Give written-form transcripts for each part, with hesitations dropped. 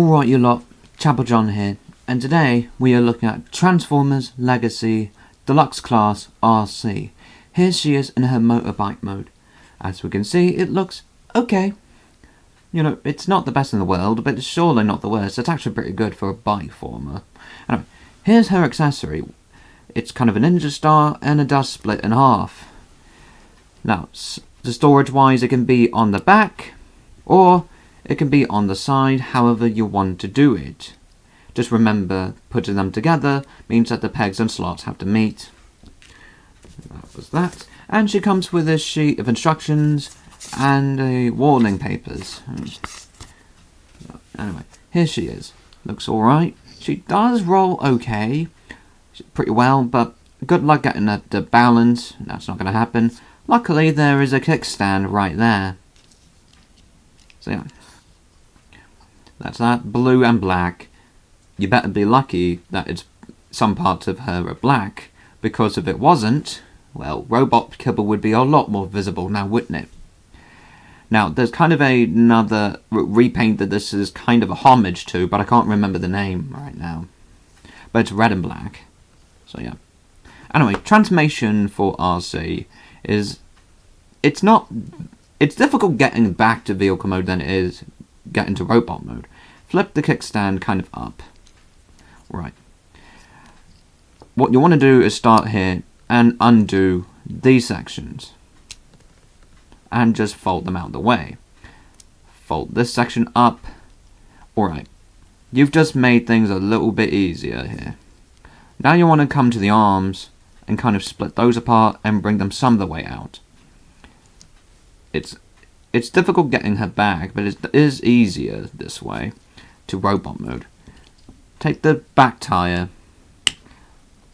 Alright you lot, Chapel John here, and today we are looking at Transformers Legacy Deluxe Class Arcee. Here she is in her motorbike mode. As we can see, it looks okay. You know, it's not the best in the world, but it's surely not the worst. It's actually pretty good for a bike former. Anyway, here's her accessory. It's kind of a ninja star, and it does split in half. Now, the storage wise, it can be on the back, or it can be on the side, however you want to do it. Just remember, putting them together means that the pegs and slots have to meet. That was that. And she comes with a sheet of instructions and a warning papers. Anyway, here she is. Looks alright. She does roll okay. Pretty well, but good luck getting the balance. That's not going to happen. Luckily, there is a kickstand right there. So yeah. That's that, blue and black. You better be lucky that it's some parts of her are black, because if it wasn't, well, Robot Kibble would be a lot more visible now, wouldn't it? Now, there's kind of another repaint that this is kind of a homage to, but I can't remember the name right now. But it's red and black. So yeah. Anyway, transformation for Arcee is, it's difficult getting back to vehicle mode than it is get into robot mode. Flip the kickstand kind of up. Right. What you want to do is start here and undo these sections. And just fold them out of the way. Fold this section up. Alright. You've just made things a little bit easier here. Now you want to come to the arms and kind of split those apart and bring them some of the way out. It's difficult getting her back, but it is easier this way to robot mode. Take the back tire.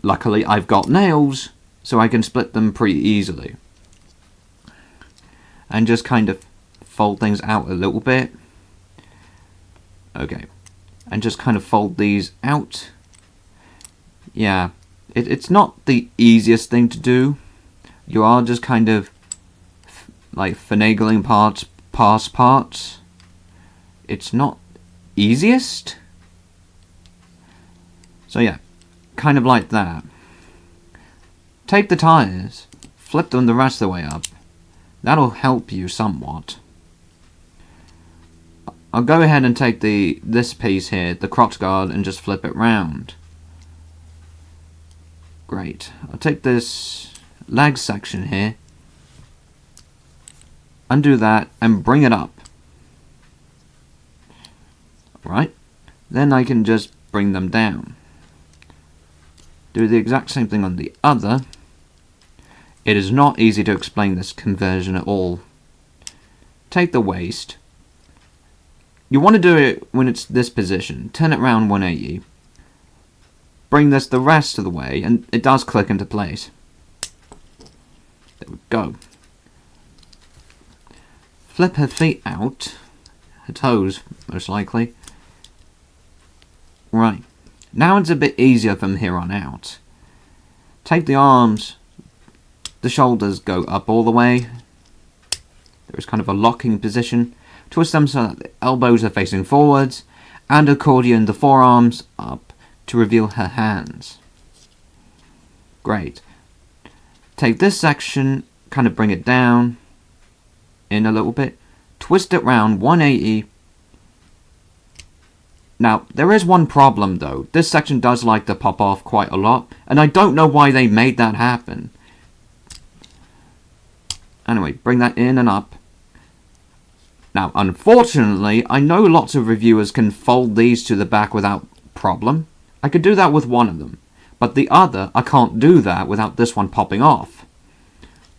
Luckily, I've got nails, so I can split them pretty easily. And just kind of fold things out a little bit. Okay. And just kind of fold these out. Yeah. It's not the easiest thing to do. You are just kind of like finagling parts past parts. It's not easiest. So yeah, kind of like that. Take the tires, flip them the rest of the way up. That'll help you somewhat. I'll go ahead and take this piece here, the crotch guard, and just flip it round. Great. I'll take this leg section here, undo that, and bring it up. Right? Then I can just bring them down. Do the exact same thing on the other. It is not easy to explain this conversion at all. Take the waist. You want to do it when it's this position. Turn it around 180. Bring this the rest of the way, and it does click into place. There we go. Flip her feet out. Her toes, most likely. Right. Now it's a bit easier from here on out. Take the arms. The shoulders go up all the way. There is kind of a locking position. Twist them so that the elbows are facing forwards. And accordion the forearms up to reveal her hands. Great. Take this section, kind of bring it down in a little bit. Twist it round 180. Now, there is one problem though. This section does like to pop off quite a lot, and I don't know why they made that happen. Anyway, bring that in and up. Now, unfortunately, I know lots of reviewers can fold these to the back without problem. I could do that with one of them, but the other, I can't do that without this one popping off.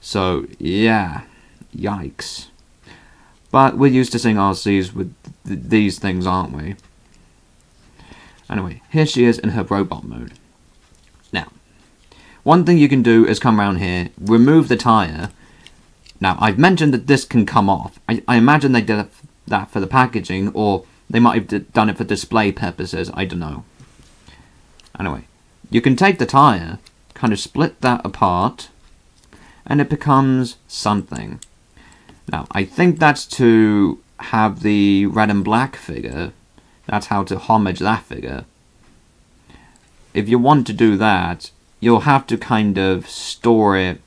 So, yeah, yikes. But we're used to seeing Arcees with these things, aren't we? Anyway, here she is in her robot mode. Now, one thing you can do is come around here, remove the tire. Now, I've mentioned that this can come off. I imagine they did that for the packaging, or they might have done it for display purposes, I don't know. Anyway, you can take the tire, kind of split that apart, and it becomes something. Now, I think that's to have the red and black figure That's how to homage that figure. If you want to do that, you'll have to kind of store it,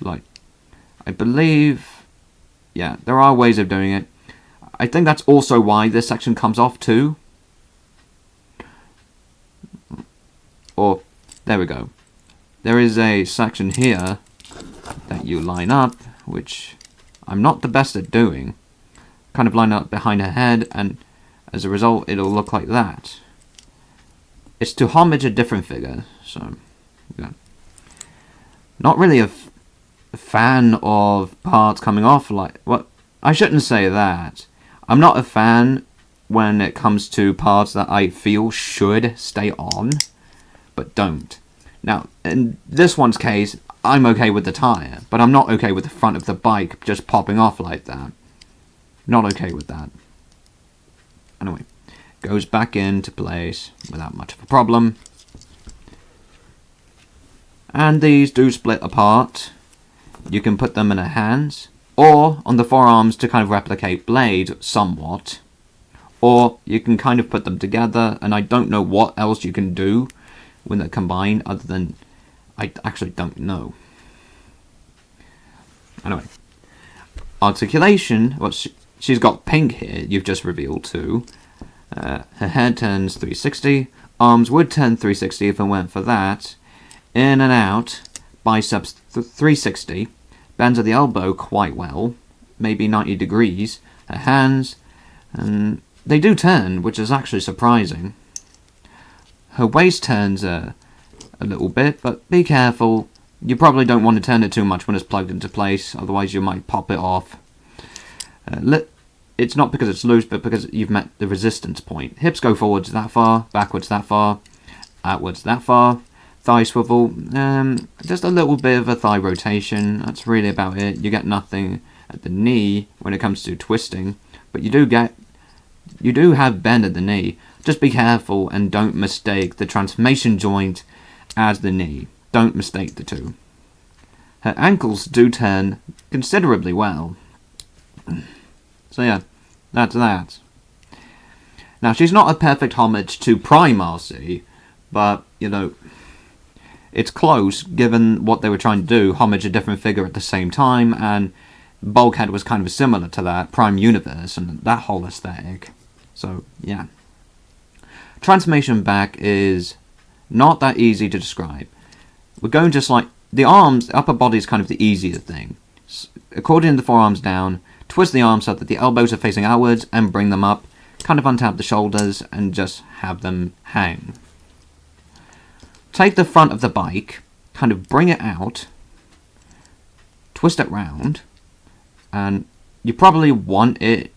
like, I believe, yeah, there are ways of doing it. I think that's also why this section comes off too. Or, there we go. There is a section here that you line up, which I'm not the best at doing. Kind of line up behind her head, and as a result, it'll look like that. It's to homage a different figure, so, yeah. Not really a fan of parts coming off like, well, I shouldn't say that. I'm not a fan when it comes to parts that I feel should stay on, but don't. Now, in this one's case, I'm okay with the tyre, but I'm not okay with the front of the bike just popping off like that. Not okay with that. Anyway, goes back into place without much of a problem. And these do split apart. You can put them in her hands, or on the forearms to kind of replicate Blade somewhat. Or you can kind of put them together, and I don't know what else you can do when they're combined, other than I actually don't know. Anyway, articulation, well, she's got pink here, you've just revealed too. Her head turns 360, arms would turn 360 if it went for that. In and out, biceps 360, bends at the elbow quite well, maybe 90 degrees. Her hands, and they do turn, which is actually surprising. Her waist turns a little bit, but be careful. You probably don't want to turn it too much when it's plugged into place, otherwise you might pop it off. It's not because it's loose, but because you've met the resistance point. Hips go forwards that far, backwards that far, outwards that far. Thigh swivel, just a little bit of a thigh rotation. That's really about it. You get nothing at the knee when it comes to twisting, but you do have bend at the knee. Just be careful and don't mistake the transformation joint as the knee. Don't mistake the two. Her ankles do turn considerably well. So yeah, that's that. Now, she's not a perfect homage to Prime Arcee, but, you know, it's close given what they were trying to do, homage a different figure at the same time, and Bulkhead was kind of similar to that, Prime Universe, and that whole aesthetic. So, yeah. Transformation back is not that easy to describe. We're going just like, the arms, the upper body is kind of the easier thing. According to the forearms down, twist the arms so that the elbows are facing outwards and bring them up, kind of untap the shoulders and just have them hang. Take the front of the bike, kind of bring it out, twist it round, and you probably want it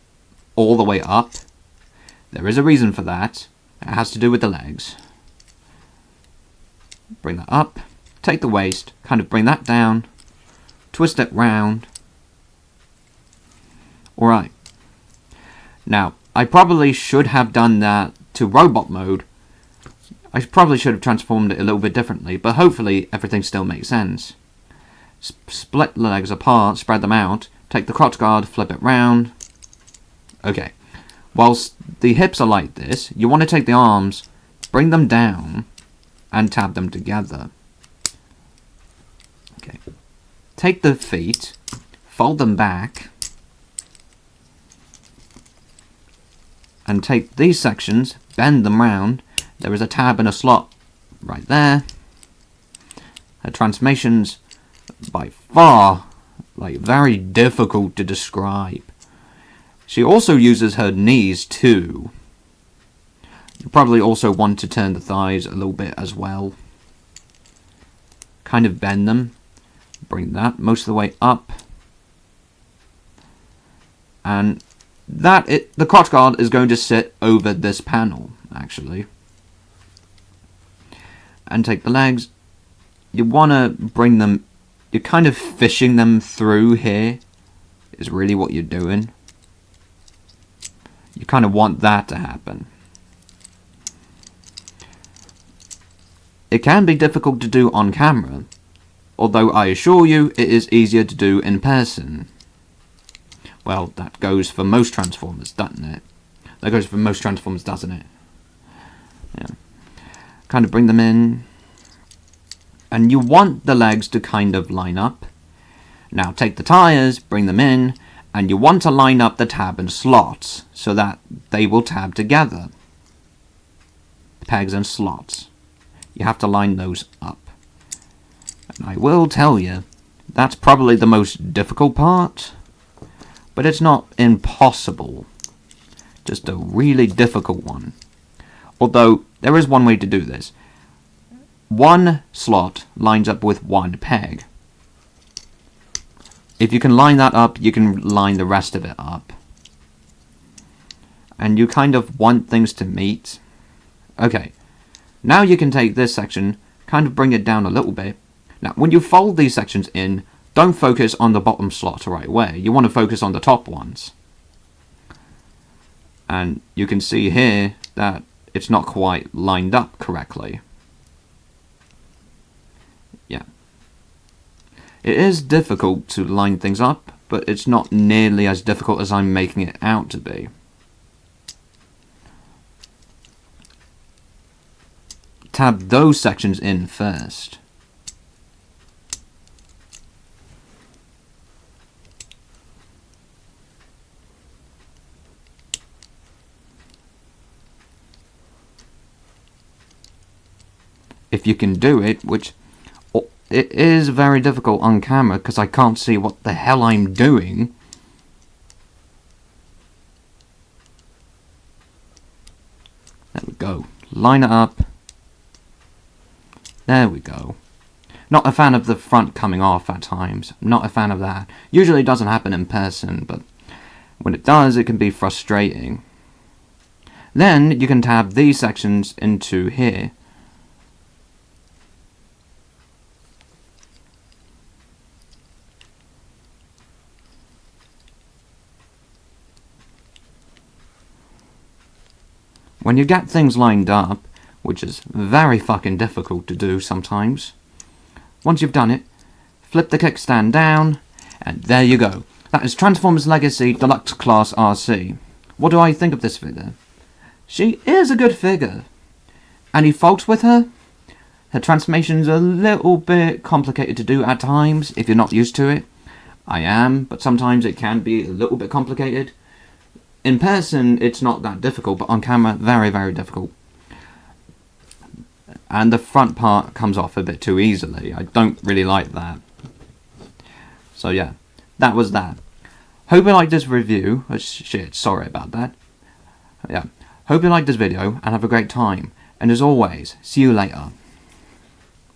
all the way up. There is a reason for that. It has to do with the legs. Bring that up, take the waist, kind of bring that down, twist it round. Alright. Now, I probably should have done that to robot mode. I probably should have transformed it a little bit differently, but hopefully everything still makes sense. Split the legs apart, spread them out, take the crotch guard, flip it round. Okay. Whilst the hips are like this, you want to take the arms, bring them down, and tab them together. Okay. Take the feet, fold them back, and take these sections, bend them round. There is a tab and a slot right there. Her transformations, by far, like, very difficult to describe. She also uses her knees too. You probably also want to turn the thighs a little bit as well. Kind of bend them. Bring that most of the way up. And the crotch guard is going to sit over this panel, actually. And take the legs. You want to bring them, you're kind of fishing them through here, is really what you're doing. You kind of want that to happen. It can be difficult to do on camera, although I assure you it is easier to do in person. Well, that goes for most Transformers, doesn't it? That goes for most Transformers, doesn't it? Yeah. Kind of bring them in. And you want the legs to kind of line up. Now take the tires, bring them in, and you want to line up the tab and slots so that they will tab together. Pegs and slots. You have to line those up. And I will tell you, that's probably the most difficult part, but it's not impossible. Just a really difficult one. Although, there is one way to do this. One slot lines up with one peg. If you can line that up, you can line the rest of it up. And you kind of want things to meet. Okay, now you can take this section, kind of bring it down a little bit. Now, when you fold these sections in, don't focus on the bottom slot right away. You want to focus on the top ones. And you can see here that it's not quite lined up correctly. Yeah. It is difficult to line things up, but it's not nearly as difficult as I'm making it out to be. Tab those sections in first. If you can do it, which it is very difficult on camera because I can't see what the hell I'm doing. There we go. Line it up. There we go. Not a fan of the front coming off at times. Not a fan of that. Usually it doesn't happen in person, but when it does, it can be frustrating. Then you can tab these sections into here. When you get things lined up, which is very fucking difficult to do sometimes, once you've done it, flip the kickstand down, and there you go. That is Transformers Legacy Deluxe Class Arcee. What do I think of this figure? She is a good figure. Any faults with her? Her transformation's a little bit complicated to do at times, if you're not used to it. I am, but sometimes it can be a little bit complicated. In person, it's not that difficult, but on camera, very, very difficult. And the front part comes off a bit too easily. I don't really like that. So yeah, that was that. Hope you liked this review. Oh, shit, sorry about that. Yeah, hope you liked this video and have a great time. And as always, see you later.